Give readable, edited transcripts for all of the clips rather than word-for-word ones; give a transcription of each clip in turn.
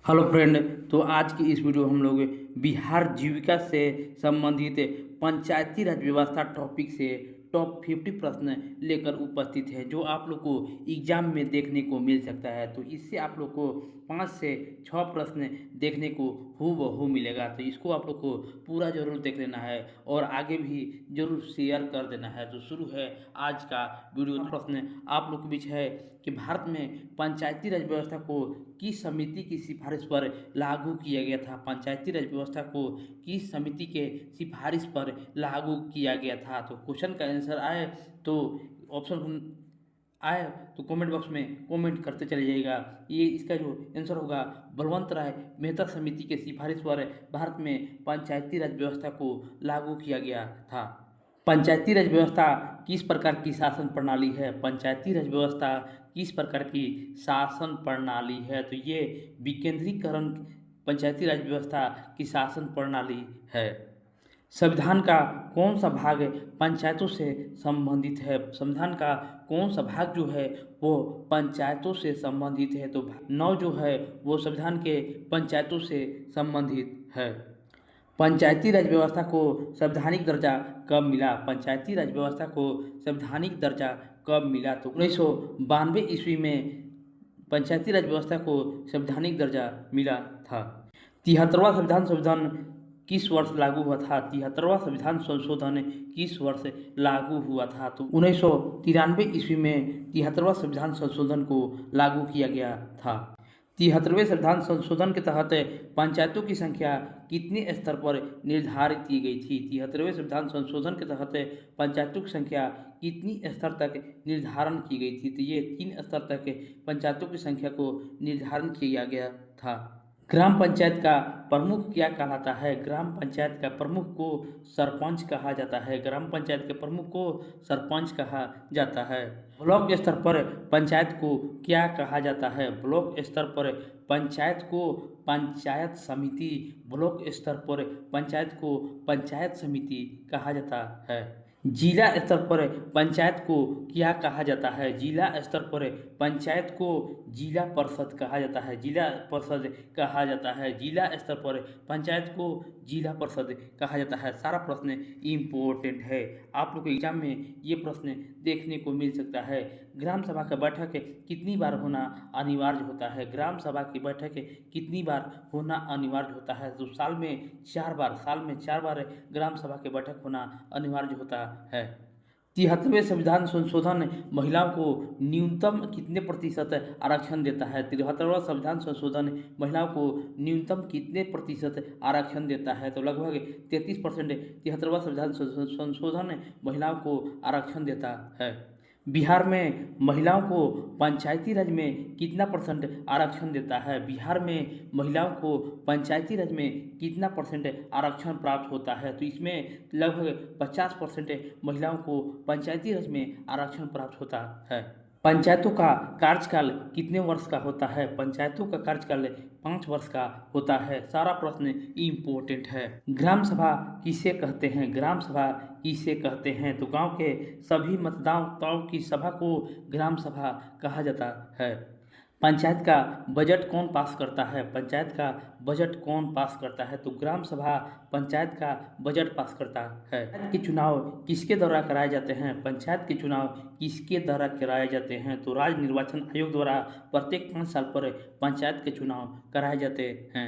Hello friend. तो आज की इस वीडियो में हम लोग बिहार जीविका से संबंधित पंचायती राज व्यवस्था टॉपिक से टॉप 50 प्रश्न लेकर उपस्थित है, जो आप लोग को एग्जाम में देखने को मिल सकता है। तो इससे आप लोग को 5 से 6 प्रश्न देखने को हूबहू मिलेगा। तो इसको आप लोग को पूरा जरूर देख लेना है और आगे भी जरूर शेयर कर देना है। तो शुरू है आज का वीडियो। प्रश्न आप लोग के बीच है कि भारत में पंचायती राज व्यवस्था को किस समिति की सिफारिश पर लागू किया गया था। पंचायती राज व्यवस्था को किस समिति के सिफारिश पर लागू किया गया था। तो क्वेश्चन का आंसर आए तो ऑप्शन आए तो कमेंट बॉक्स में कमेंट करते चले जाइएगा। ये इसका जो आंसर होगा, बलवंत राय मेहता समिति के सिफारिश पर भारत में पंचायती राज व्यवस्था को लागू किया गया था। पंचायती राज व्यवस्था किस प्रकार की शासन प्रणाली है। पंचायती राज व्यवस्था किस प्रकार की शासन प्रणाली है। तो ये विकेंद्रीकरण पंचायती राज व्यवस्था की शासन प्रणाली है। संविधान का कौन सा भाग पंचायतों से संबंधित है। संविधान का कौन सा भाग जो है वो पंचायतों से संबंधित है। तो 9 जो है वो संविधान के पंचायतों से संबंधित है। पंचायती राज व्यवस्था को संवैधानिक दर्जा कब मिला। पंचायती राज व्यवस्था को संवैधानिक दर्जा कब मिला। तो 1992 ईस्वी में पंचायती राज व्यवस्था को संवैधानिक दर्जा मिला था। 73वां संविधान संशोधन किस वर्ष लागू हुआ था। 73वां संविधान संशोधन किस वर्ष लागू हुआ था। तो 1993 ईस्वी में 73वां संविधान संशोधन को लागू किया गया था। 73वें संविधान संशोधन के तहत पंचायतों की संख्या कितने स्तर पर निर्धारित की गई थी। 73वें संविधान संशोधन के तहत पंचायतों की संख्या कितनी स्तर तक निर्धारण की गई थी। तो ये 3 स्तर तक पंचायतों की संख्या को निर्धारण किया गया था। ग्राम पंचायत का प्रमुख क्या कहलाता है। ग्राम पंचायत का प्रमुख को सरपंच कहा जाता है। ग्राम पंचायत के प्रमुख को सरपंच कहा जाता है। ब्लॉक स्तर पर पंचायत को क्या कहा जाता है। ब्लॉक स्तर पर पंचायत को पंचायत समिति। ब्लॉक स्तर पर पंचायत को पंचायत समिति कहा जाता है। जिला स्तर पर पंचायत को क्या कहा जाता है। जिला स्तर पर पंचायत को जिला परिषद कहा जाता है। जिला परिषद कहा जाता है। जिला स्तर पर पंचायत को जिला परिषद कहा जाता है। सारा प्रश्न इम्पोर्टेंट है, आप लोग को एग्जाम में ये प्रश्न देखने को मिल सकता है। ग्राम सभा का बैठक कितनी बार होना अनिवार्य होता है। ग्राम सभा की बैठक कितनी बार होना अनिवार्य होता है। तो साल में 4 बार ग्राम सभा की बैठक होना अनिवार्य होता है। 73वें संविधान संशोधन महिलाओं को न्यूनतम कितने प्रतिशत आरक्षण देता है। 73वां संविधान संशोधन महिलाओं को न्यूनतम कितने प्रतिशत आरक्षण देता है। तो लगभग 33%। 73वां संविधान संशोधन महिलाओं को आरक्षण देता है। बिहार में महिलाओं को पंचायती राज में कितना परसेंट आरक्षण देता है। बिहार में महिलाओं को पंचायती राज में कितना परसेंट आरक्षण प्राप्त होता है। तो इसमें लगभग 50% महिलाओं को पंचायती राज में आरक्षण प्राप्त होता है। पंचायतों का कार्यकाल कितने वर्ष का होता है। पंचायतों का कार्यकाल 5 वर्ष का होता है। सारा प्रश्न इम्पोर्टेंट है। ग्राम सभा किसे कहते हैं। ग्राम सभा किसे कहते हैं। तो गांव के सभी मतदाताओं की सभा को ग्राम सभा कहा जाता है। पंचायत का बजट कौन पास करता है। पंचायत का बजट कौन पास करता है। तो ग्राम सभा पंचायत का बजट पास करता है। पंचायत के चुनाव किसके द्वारा कराए जाते हैं। पंचायत के चुनाव किसके द्वारा कराए जाते हैं। तो राज्य निर्वाचन आयोग द्वारा प्रत्येक 5 साल पर पंचायत के चुनाव कराए जाते हैं।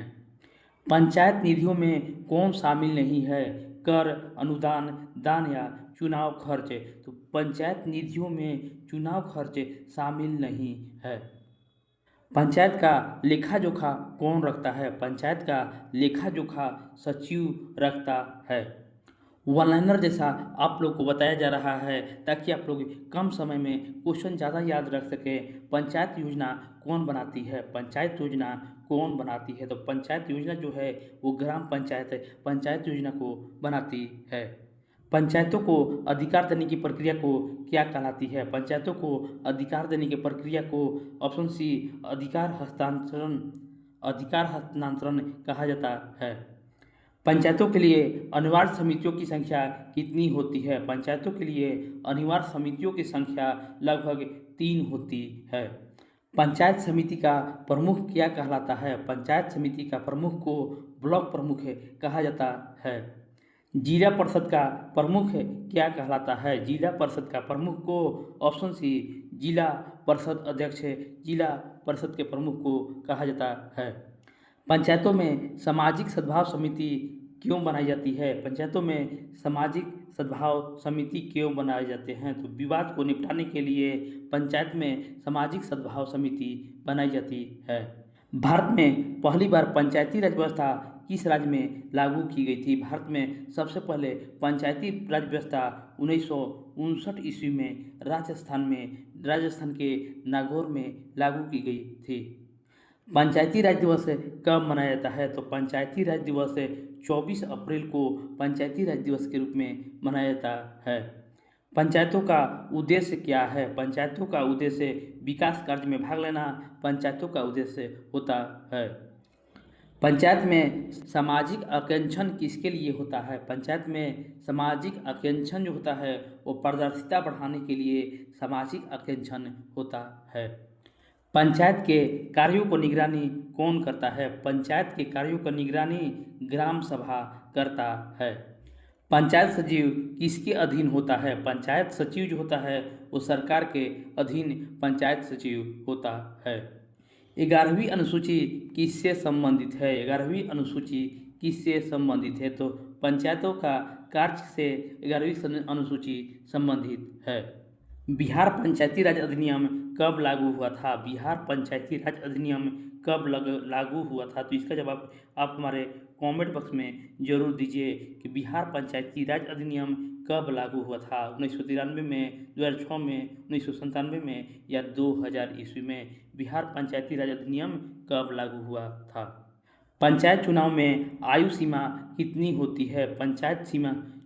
पंचायत निधियों में कौन शामिल नहीं है। कर, अनुदान, दान या चुनाव खर्च। तो पंचायत निधियों में चुनाव खर्च शामिल नहीं है। पंचायत का लेखा जोखा कौन रखता है। पंचायत का लेखा जोखा सचिव रखता है। वन लाइनर जैसा आप लोग को बताया जा रहा है ताकि आप लोग कम समय में क्वेश्चन ज़्यादा याद रख सकें। पंचायत योजना कौन बनाती है। पंचायत योजना कौन बनाती है। तो पंचायत योजना जो है वो ग्राम पंचायत योजना को बनाती है। पंचायतों को अधिकार देने की प्रक्रिया को क्या कहलाती है। पंचायतों को अधिकार देने की प्रक्रिया को ऑप्शन सी अधिकार हस्तांतरण कहा जाता है। पंचायतों के लिए अनिवार्य समितियों की संख्या कितनी होती है। पंचायतों के लिए अनिवार्य समितियों की संख्या लगभग 3 होती है। पंचायत समिति का प्रमुख क्या कहलाता है? पंचायत समिति का प्रमुख को ब्लॉक प्रमुख कहा जाता है। जिला परिषद का प्रमुख क्या कहलाता है? जिला परिषद का प्रमुख को ऑप्शन सी जिला परिषद अध्यक्ष, जिला परिषद के प्रमुख को कहा जाता है। पंचायतों में सामाजिक सद्भाव समिति क्यों बनाई जाती है? पंचायतों में सामाजिक सद्भाव समिति क्यों बनाए जाते हैं? तो विवाद को निपटाने के लिए पंचायत में सामाजिक सद्भाव समिति बनाई जाती है। भारत में पहली बार पंचायती राज व्यवस्था किस राज्य में लागू की गई थी? भारत में सबसे पहले पंचायती राज व्यवस्था 1959 ईस्वी में राजस्थान के नागौर में लागू की गई थी। पंचायती राज दिवस कब मनाया जाता है? तो पंचायती राज दिवस 24 अप्रैल को पंचायती राज दिवस के रूप में मनाया जाता है। पंचायतों का उद्देश्य क्या है? पंचायतों का उद्देश्य विकास कार्य में भाग लेना पंचायतों का उद्देश्य होता है। पंचायत में सामाजिक आकांक्षण किसके लिए होता है? पंचायत में सामाजिक आकांक्षण जो होता है वो पारदर्शिता बढ़ाने के लिए सामाजिक आकांक्षण होता है। पंचायत के कार्यों को निगरानी कौन करता है? पंचायत के कार्यों का निगरानी ग्राम सभा करता है। पंचायत सचिव किसके अधीन होता है? पंचायत सचिव जो होता है वो सरकार के अधीन पंचायत सचिव होता है। 11वीं अनुसूची किससे संबंधित है? 11वीं अनुसूची किससे संबंधित है? तो पंचायतों का कार्य से 11वीं अनुसूची संबंधित है। बिहार पंचायती राज अधिनियम कब लागू हुआ था? बिहार पंचायती राज अधिनियम कब लागू हुआ था? तो इसका जवाब आप हमारे कमेंट बॉक्स में जरूर दीजिए कि बिहार पंचायती राज अधिनियम कब लागू हुआ था। 1993 में, 2006 में, 1997 में या 2000 ईस्वी में बिहार पंचायती राज अधिनियम कब लागू हुआ था? पंचायत चुनाव में आयु सीमा कितनी होती है? पंचायत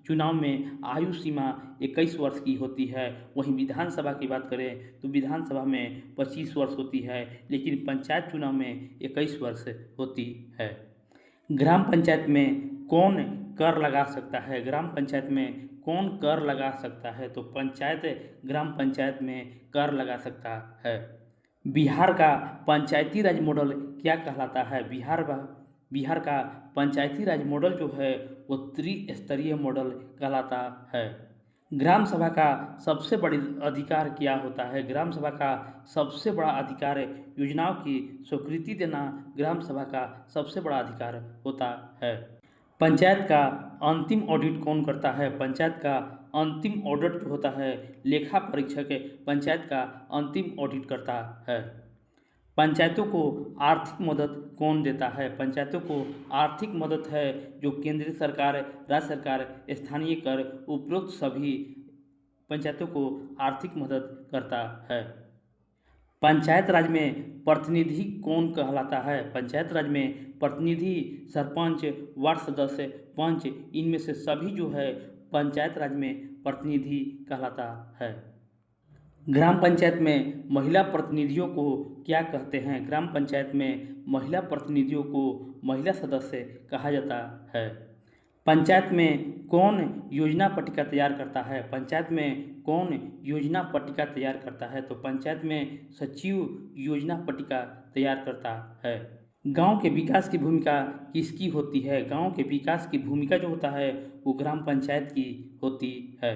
चुनाव में आयु सीमा 21 वर्ष की होती है। वहीं विधानसभा की बात करें तो विधानसभा में 25 वर्ष होती है, लेकिन पंचायत चुनाव में 21 वर्ष होती है। ग्राम पंचायत में कौन कर लगा सकता है? ग्राम पंचायत में कौन कर लगा सकता है? तो ग्राम पंचायत में कर लगा सकता है। बिहार का पंचायती राज मॉडल क्या कहलाता है? बिहार का पंचायती राज मॉडल जो है वो त्रिस्तरीय मॉडल कहलाता है। ग्राम सभा का सबसे बड़ी अधिकार क्या होता है? ग्राम सभा का सबसे बड़ा अधिकार योजनाओं की स्वीकृति देना ग्राम सभा का सबसे बड़ा अधिकार होता है। पंचायत का अंतिम ऑडिट कौन करता है? पंचायत का अंतिम ऑडिट जो होता है लेखा परीक्षक पंचायत का अंतिम ऑडिट करता है। पंचायतों को आर्थिक मदद कौन देता है? पंचायतों को आर्थिक मदद है जो केंद्र सरकार, राज्य सरकार, स्थानीय कर, उपरोक्त सभी पंचायतों को आर्थिक मदद करता है। पंचायत राज में प्रतिनिधि कौन कहलाता है? पंचायत राज में प्रतिनिधि सरपंच, वार्ड सदस्य, पंच, इनमें से सभी जो है पंचायत राज में प्रतिनिधि कहलाता है। ग्राम पंचायत में महिला प्रतिनिधियों को क्या कहते हैं? ग्राम पंचायत में महिला प्रतिनिधियों को महिला सदस्य कहा जाता है। पंचायत में कौन योजना पट्टिका तैयार करता है? पंचायत में कौन योजना पट्टिका तैयार करता है? तो पंचायत में सचिव योजना पट्टिका तैयार करता है। गांव के विकास की भूमिका किसकी होती है? गांव के विकास की भूमिका जो होता है वो ग्राम पंचायत की होती है।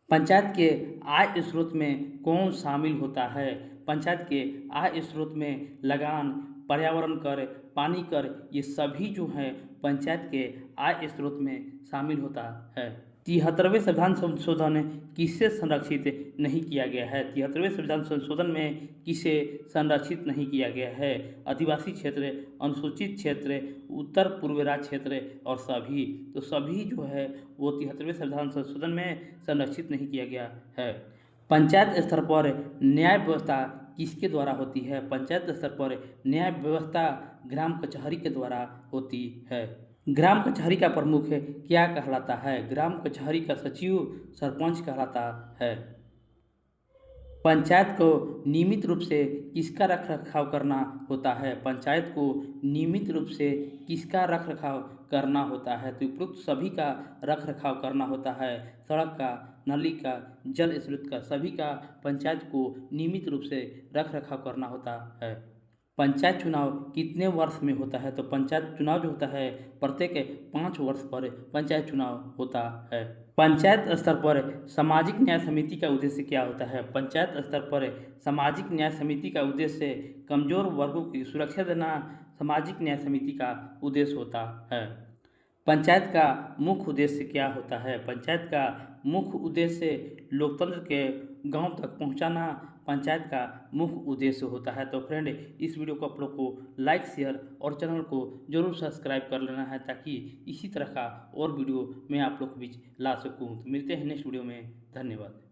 पंचायत के आय स्रोत में कौन शामिल होता है? पंचायत के आय स्रोत में लगान, पर्यावरण कर, पानी कर, ये सभी जो हैं पंचायत के आय स्रोत में शामिल होता है। 73वें संविधान संशोधन किसे संरक्षित नहीं किया गया है? 73वें संविधान संशोधन में किसे संरक्षित नहीं किया गया है? आदिवासी क्षेत्र, अनुसूचित क्षेत्र, उत्तर पूर्व राज्य क्षेत्र और सभी। तो सभी जो है वो 73वें संविधान संशोधन में संरक्षित नहीं किया गया है। पंचायत स्तर पर न्याय व्यवस्था किसके द्वारा होती है? पंचायत स्तर पर न्याय व्यवस्था ग्राम कचहरी के द्वारा होती है। ग्राम कचहरी का प्रमुख क्या कहलाता है? ग्राम कचहरी का सचिव सरपंच कहलाता है। पंचायत को नियमित रूप से किसका रखरखाव करना होता है? पंचायत को नियमित रूप से किसका रखरखाव करना होता है? तो उपरोक्त सभी का रखरखाव करना होता है। सड़क का, नाली का, जल स्रोत का, सभी का पंचायत को नियमित रूप से रख रखाव करना होता है। पंचायत चुनाव कितने वर्ष में होता है? तो पंचायत चुनाव जो होता है प्रत्येक 5 वर्ष पर पंचायत चुनाव होता है। पंचायत स्तर पर सामाजिक न्याय समिति का उद्देश्य क्या होता है? पंचायत स्तर पर सामाजिक न्याय समिति का उद्देश्य कमजोर वर्गों की सुरक्षा देना सामाजिक न्याय समिति का उद्देश्य होता है। पंचायत का मुख्य उद्देश्य क्या होता है? पंचायत का मुख्य उद्देश्य लोकतंत्र के गांव तक पहुंचाना पंचायत का मुख्य उद्देश्य होता है। तो फ्रेंड, इस वीडियो को आप लोग को लाइक, शेयर और चैनल को जरूर सब्सक्राइब कर लेना है, ताकि इसी तरह का और वीडियो मैं आप लोग के बीच ला सकूं। तो मिलते हैं नेक्स्ट वीडियो में। धन्यवाद।